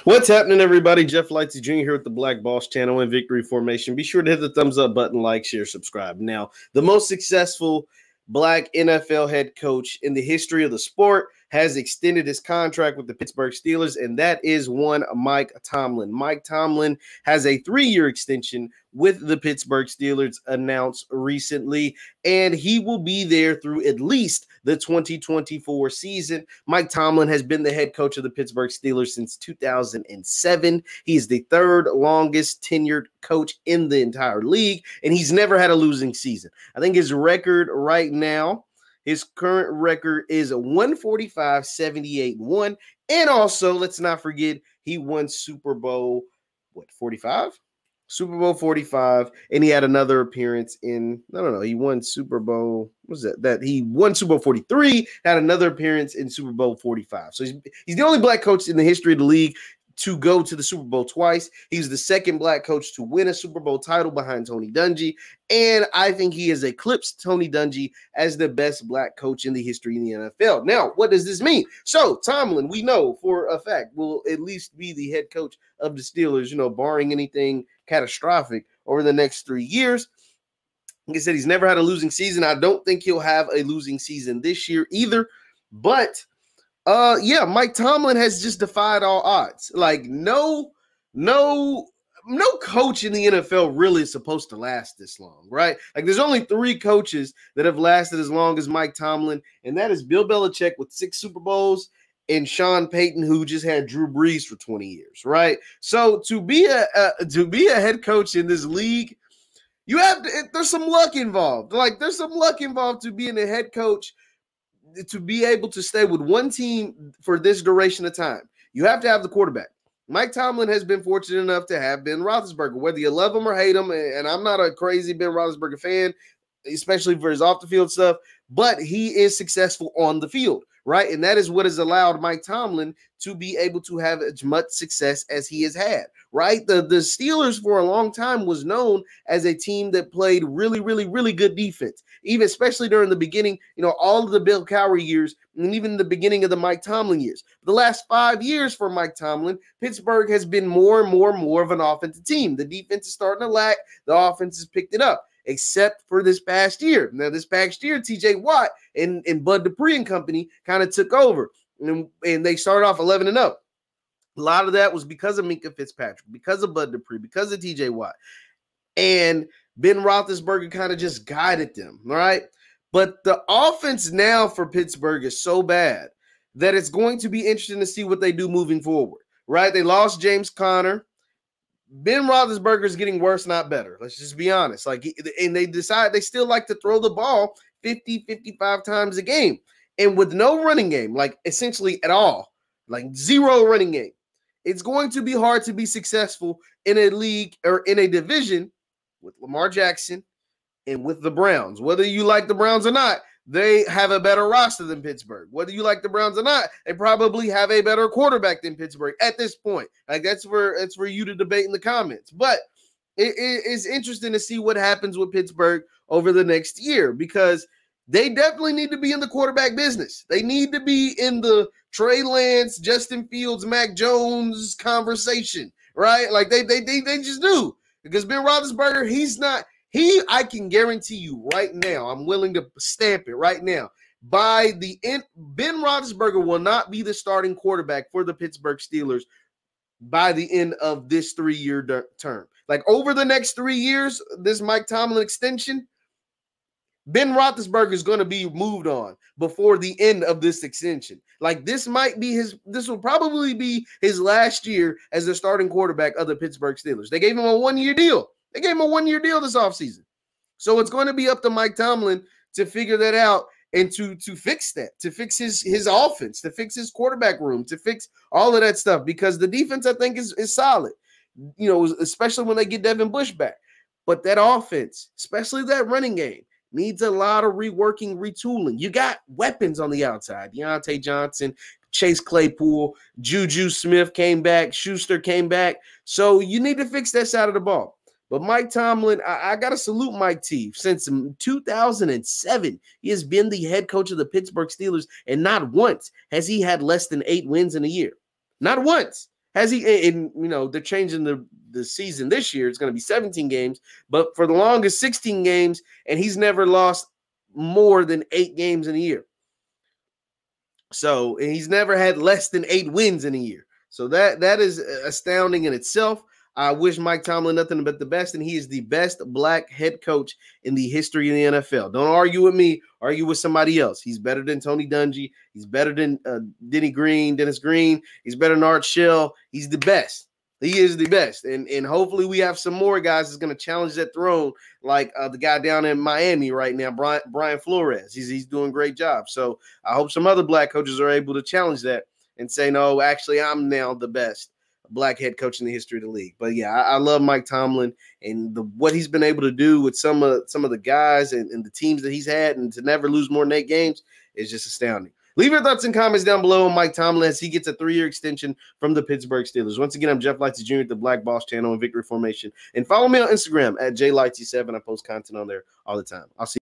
What's happening, everybody? Jeff Lightsy Jr. here with the Black Boss channel and Victory Formation. Be sure to hit the thumbs up button, like, share, subscribe. Now, the most successful Black NFL head coach in the history of the sport has extended his contract with the Pittsburgh Steelers, and that is one Mike Tomlin. Mike Tomlin has a 3-year extension with the Pittsburgh Steelers announced recently, and he will be there through at least the 2024 season. Mike Tomlin has been the head coach of the Pittsburgh Steelers since 2007. He's the third longest tenured coach in the entire league, and he's never had a losing season. I think his record right now, his current record is 145, 78-1. And also, let's not forget, he won Super Bowl, 45? Super Bowl 45, and he had another appearance in, he won Super Bowl, what was that? He won Super Bowl 43, had another appearance in Super Bowl 45. So he's the only Black coach in the history of the league to go to the Super Bowl twice. He's the second Black coach to win a Super Bowl title behind Tony Dungy, and I think he has eclipsed Tony Dungy as the best Black coach in the history of the NFL. Now, what does this mean? So, Tomlin, we know for a fact, will at least be the head coach of the Steelers, barring anything catastrophic over the next 3 years. Like I said, he's never had a losing season. I don't think he'll have a losing season this year either, but Mike Tomlin has just defied all odds. Like no coach in the NFL really is supposed to last this long, right? Like there's only 3 coaches that have lasted as long as Mike Tomlin, and that is Bill Belichick with 6 Super Bowls and Sean Payton, who just had Drew Brees for 20 years, right? So to be a head coach in this league, there's some luck involved. Like there's some luck involved to being a head coach, to be able to stay with one team for this duration of time. You have to have the quarterback. Mike Tomlin has been fortunate enough to have Ben Roethlisberger, whether you love him or hate him, and I'm not a crazy Ben Roethlisberger fan, especially for his off-the-field stuff, but he is successful on the field, right? And that is what has allowed Mike Tomlin to be able to have as much success as he has had, right? The Steelers for a long time was known as a team that played really, really, really good defense, even especially during the beginning, all of the Bill Cowher years and even the beginning of the Mike Tomlin years. The last 5 years for Mike Tomlin, Pittsburgh has been more and more of an offensive team. The defense is starting to lack. The offense has picked it up, except for this past year. Now, this past year, T.J. Watt and Bud Dupree and company kind of took over, and they started off 11-0. A lot of that was because of Minkah Fitzpatrick, because of Bud Dupree, because of T.J. Watt. And Ben Roethlisberger kind of just guided them, right? But the offense now for Pittsburgh is so bad that it's going to be interesting to see what they do moving forward, right? They lost James Conner. Ben Roethlisberger is getting worse, not better. Let's just be honest. And they decide they still like to throw the ball 50, 55 times a game. And with no running game, like essentially at all, like zero running game, it's going to be hard to be successful in a league or in a division with Lamar Jackson and with the Browns. Whether you like the Browns or not, they have a better roster than Pittsburgh. Whether you like the Browns or not, they probably have a better quarterback than Pittsburgh at this point. Like that's for you to debate in the comments. But it's interesting to see what happens with Pittsburgh over the next year, because they definitely need to be in the quarterback business. They need to be in the Trey Lance, Justin Fields, Mac Jones conversation, right? Like they just do. Because Ben Roethlisberger, I can guarantee you right now, I'm willing to stamp it right now, by the end, Ben Roethlisberger will not be the starting quarterback for the Pittsburgh Steelers by the end of this 3-year term. Like over the next 3 years, this Mike Tomlin extension, Ben Roethlisberger is going to be moved on before the end of this extension. Like this will probably be his last year as the starting quarterback of the Pittsburgh Steelers. They gave him a 1-year deal. They gave him a 1-year deal this offseason. So it's going to be up to Mike Tomlin to figure that out and to fix that, to fix his offense, to fix his quarterback room, to fix all of that stuff, because the defense, I think, is solid, especially when they get Devin Bush back. But that offense, especially that running game, needs a lot of reworking, retooling. You got weapons on the outside. Deontay Johnson, Chase Claypool, Juju Smith came back, Schuster came back. So you need to fix that side of the ball. But Mike Tomlin, I got to salute Mike T. Since 2007, he has been the head coach of the Pittsburgh Steelers, and not once has he had less than 8 wins in a year. Not once. Has he? And they're changing the season this year. It's going to be 17 games, but for the longest, 16 games, and he's never lost more than 8 games in a year. So, and he's never had less than 8 wins in a year. So that is astounding in itself. I wish Mike Tomlin nothing but the best, and he is the best black head coach in the history of the NFL. Don't argue with me. Argue with somebody else. He's better than Tony Dungy. He's better than Dennis Green. He's better than Art Shell. He's the best. He is the best. And hopefully we have some more guys that's going to challenge that throne, like the guy down in Miami right now, Brian Flores. He's doing a great job. So I hope some other black coaches are able to challenge that and say, no, actually, I'm now the best black head coach in the history of the league. But yeah, I love Mike Tomlin and what he's been able to do with some of the guys and the teams that he's had, and to never lose more than 8 games is just astounding. Leave your thoughts and comments down below on Mike Tomlin as he gets a 3-year extension from the Pittsburgh Steelers. Once again, I'm Jeff Lightsy Jr. at the Black Boss Channel and Victory Formation. And follow me on Instagram at JLightsy7. I post content on there all the time. I'll see you.